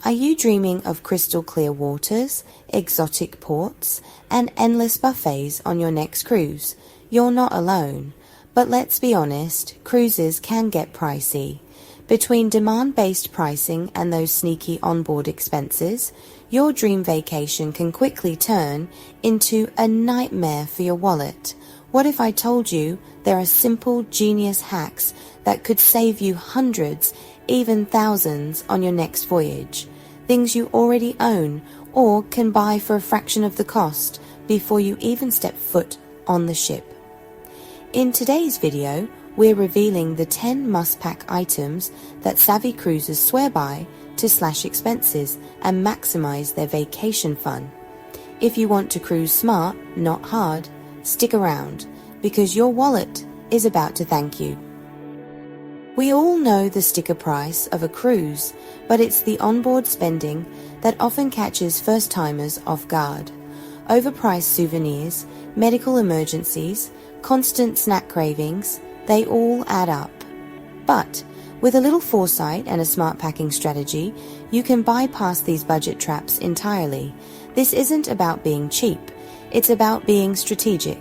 Are you dreaming of crystal clear waters, exotic ports, and endless buffets on your next cruise? You're not alone. But let's be honest, cruises can get pricey. Between demand-based pricing and those sneaky onboard expenses, your dream vacation can quickly turn into a nightmare for your wallet. What if I told you there are simple, genius hacks that could save you hundreds, even thousands on your next voyage? Things you already own or can buy for a fraction of the cost before you even step foot on the ship. In today's video, we're revealing the 10 must-pack items that savvy cruisers swear by to slash expenses and maximize their vacation fun. If you want to cruise smart, not hard, stick around, because your wallet is about to thank you. We all know the sticker price of a cruise, but it's the onboard spending that often catches first-timers off guard. Overpriced souvenirs, medical emergencies, constant snack cravings, they all add up. But with a little foresight and a smart packing strategy, you can bypass these budget traps entirely. This isn't about being cheap, it's about being strategic.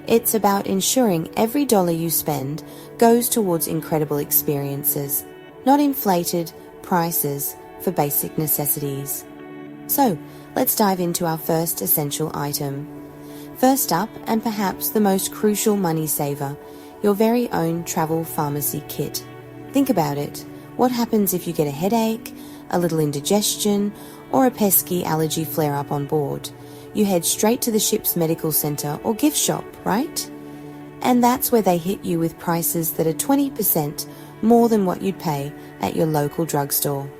It's about ensuring every dollar you spend goes towards incredible experiences, not inflated prices for basic necessities. So, let's dive into our first essential item. First up, and perhaps the most crucial money saver, your very own travel pharmacy kit. Think about it. What happens if you get a headache, a little indigestion, or a pesky allergy flare-up on board? You head straight to the ship's medical center or gift shop, right? And that's where they hit you with prices that are 20% more than what you'd pay at your local drugstore.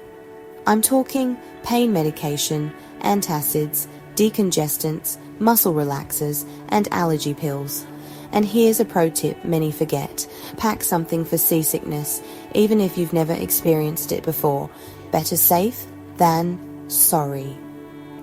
I'm talking pain medication, antacids, decongestants, muscle relaxers, and allergy pills. And here's a pro tip many forget. Pack something for seasickness, even if you've never experienced it before. Better safe than sorry.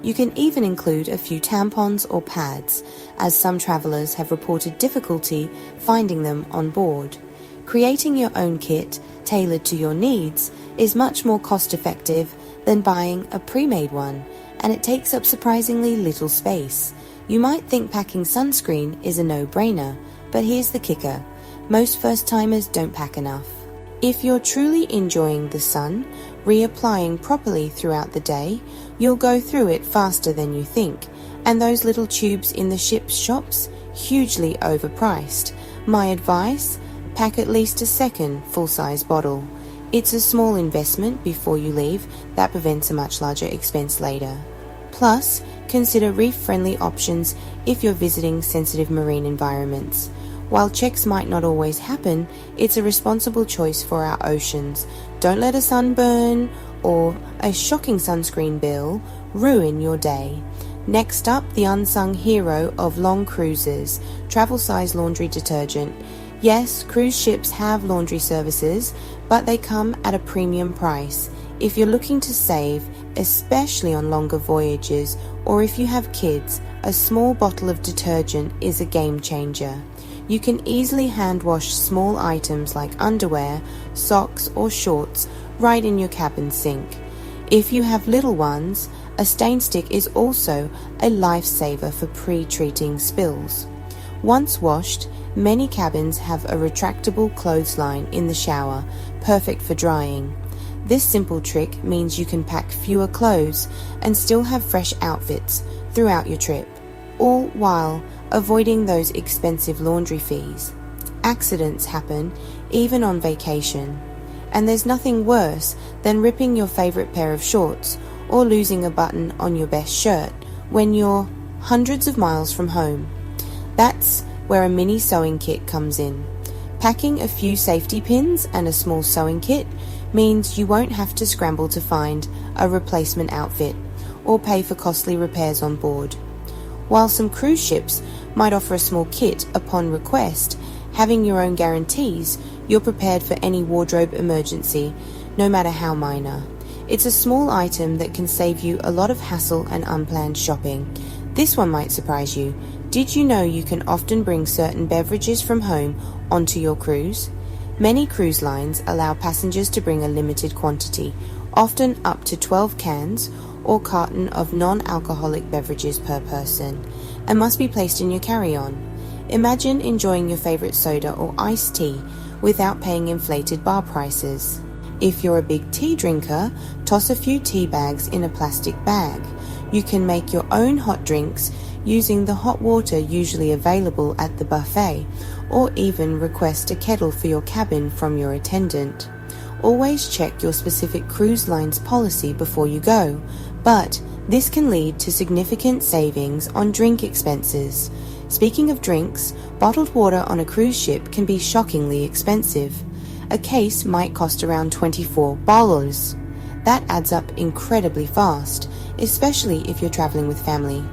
You can even include a few tampons or pads, as some travelers have reported difficulty finding them on board. Creating your own kit, tailored to your needs, is much more cost-effective than buying a pre-made one, and it takes up surprisingly little space. You might think packing sunscreen is a no-brainer, but here's the kicker. Most first-timers don't pack enough. If you're truly enjoying the sun, reapplying properly throughout the day, you'll go through it faster than you think. And those little tubes in the ship's shops, hugely overpriced. My advice? Pack at least a second full-size bottle. It's a small investment before you leave that prevents a much larger expense later. Plus, consider reef-friendly options if you're visiting sensitive marine environments. While checks might not always happen, it's a responsible choice for our oceans. Don't let a sunburn or a shocking sunscreen bill ruin your day. Next up, the unsung hero of long cruises, travel-size laundry detergent. Yes, cruise ships have laundry services, but they come at a premium price. If you're looking to save, especially on longer voyages, or if you have kids, a small bottle of detergent is a game changer. You can easily hand wash small items like underwear, socks, or shorts right in your cabin sink. If you have little ones, a stain stick is also a lifesaver for pre-treating spills. Once washed, many cabins have a retractable clothesline in the shower, perfect for drying. This simple trick means you can pack fewer clothes and still have fresh outfits throughout your trip, all while avoiding those expensive laundry fees. Accidents happen even on vacation, and there's nothing worse than ripping your favorite pair of shorts or losing a button on your best shirt when you're hundreds of miles from home. That's where a mini sewing kit comes in. Packing a few safety pins and a small sewing kit means you won't have to scramble to find a replacement outfit or pay for costly repairs on board. While some cruise ships might offer a small kit upon request, having your own guarantees you're prepared for any wardrobe emergency, no matter how minor. It's a small item that can save you a lot of hassle and unplanned shopping. This one might surprise you. Did you know you can often bring certain beverages from home onto your cruise? Many cruise lines allow passengers to bring a limited quantity, often up to 12 cans or carton of non-alcoholic beverages per person, and must be placed in your carry-on. Imagine enjoying your favorite soda or iced tea without paying inflated bar prices. If you're a big tea drinker, toss a few tea bags in a plastic bag. You can make your own hot drinks using the hot water usually available at the buffet, or even request a kettle for your cabin from your attendant. Always check your specific cruise line's policy before you go, but this can lead to significant savings on drink expenses. Speaking of drinks, bottled water on a cruise ship can be shockingly expensive. A case might cost around $24. That adds up incredibly fast, especially if you're traveling with family.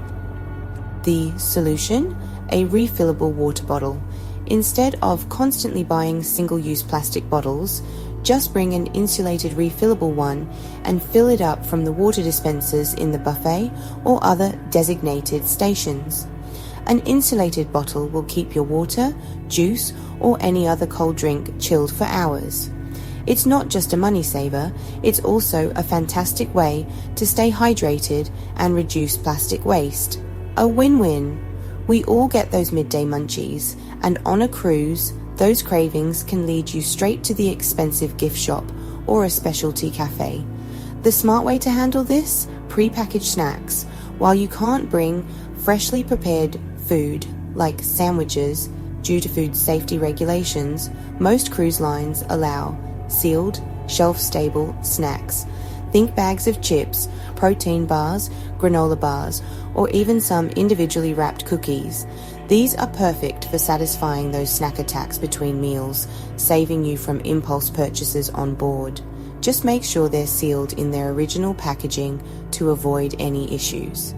The solution? A refillable water bottle. Instead of constantly buying single-use plastic bottles, just bring an insulated refillable one and fill it up from the water dispensers in the buffet or other designated stations. An insulated bottle will keep your water, juice, or any other cold drink chilled for hours. It's not just a money saver, it's also a fantastic way to stay hydrated and reduce plastic waste. A win-win. We all get those midday munchies, and on a cruise, those cravings can lead you straight to the expensive gift shop or a specialty cafe. The smart way to handle this? Pre-packaged snacks. While you can't bring freshly prepared food like sandwiches due to food safety regulations, most cruise lines allow sealed, shelf-stable snacks. Think bags of chips, protein bars, granola bars, or even some individually wrapped cookies. These are perfect for satisfying those snack attacks between meals, saving you from impulse purchases on board. Just make sure they're sealed in their original packaging to avoid any issues.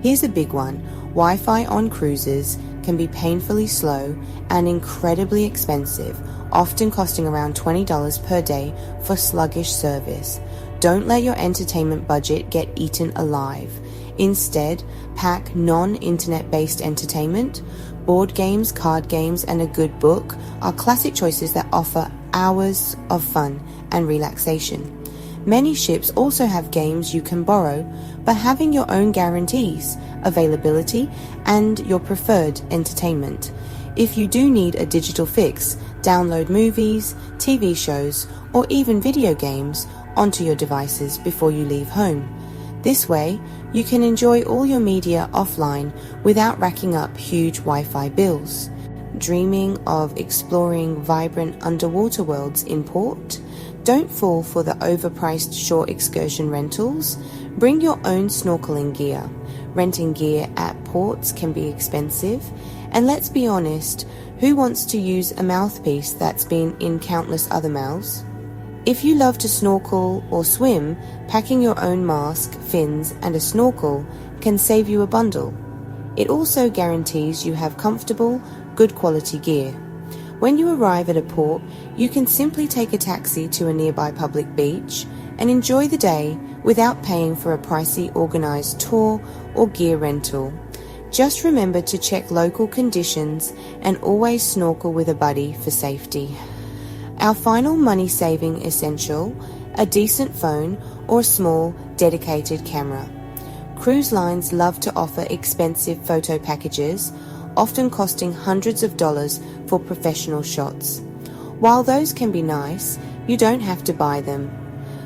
Here's a big one. Wi-Fi on cruises can be painfully slow and incredibly expensive, often costing around $20 per day for sluggish service. Don't let your entertainment budget get eaten alive. Instead, pack non-internet-based entertainment. Board games, card games, and a good book are classic choices that offer hours of fun and relaxation. Many ships also have games you can borrow, but having your own guarantees, availability, and your preferred entertainment. If you do need a digital fix, download movies, TV shows, or even video games onto your devices before you leave home. This way, you can enjoy all your media offline without racking up huge Wi-Fi bills. Dreaming of exploring vibrant underwater worlds in port? Don't fall for the overpriced shore excursion rentals. Bring your own snorkeling gear. Renting gear at ports can be expensive, and let's be honest, who wants to use a mouthpiece that's been in countless other mouths? If you love to snorkel or swim, packing your own mask, fins, and a snorkel can save you a bundle. It also guarantees you have comfortable, good quality gear. When you arrive at a port, you can simply take a taxi to a nearby public beach and enjoy the day without paying for a pricey organized tour or gear rental. Just remember to check local conditions and always snorkel with a buddy for safety. Our final money-saving essential, a decent phone or a small, dedicated camera. Cruise lines love to offer expensive photo packages, often costing hundreds of dollars for professional shots. While those can be nice, you don't have to buy them.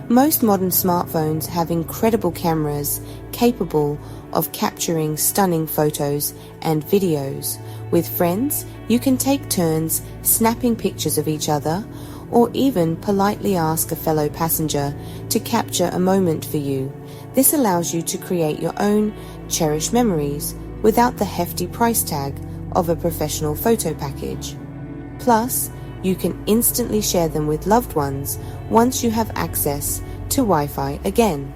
Most modern smartphones have incredible cameras capable of capturing stunning photos and videos. With friends, you can take turns snapping pictures of each other, or even politely ask a fellow passenger to capture a moment for you. This allows you to create your own cherished memories without the hefty price tag of a professional photo package. Plus, you can instantly share them with loved ones once you have access to Wi-Fi again.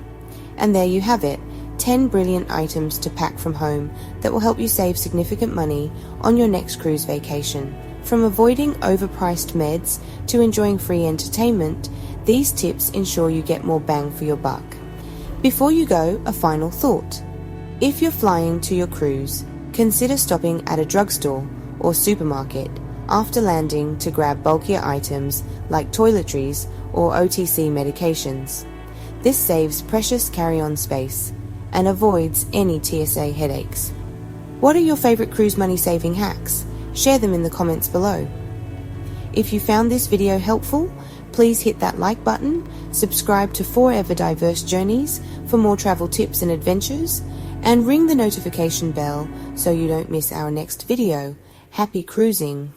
And there you have it, 10 brilliant items to pack from home that will help you save significant money on your next cruise vacation. From avoiding overpriced meds to enjoying free entertainment, these tips ensure you get more bang for your buck. Before you go, a final thought. If you're flying to your cruise, consider stopping at a drugstore or supermarket after landing to grab bulkier items like toiletries or OTC medications. This saves precious carry-on space and avoids any TSA headaches. What are your favorite cruise money saving hacks? Share them in the comments below. If you found this video helpful, please hit that like button, subscribe to Forever Diverse Journeys for more travel tips and adventures, and ring the notification bell so you don't miss our next video. Happy cruising!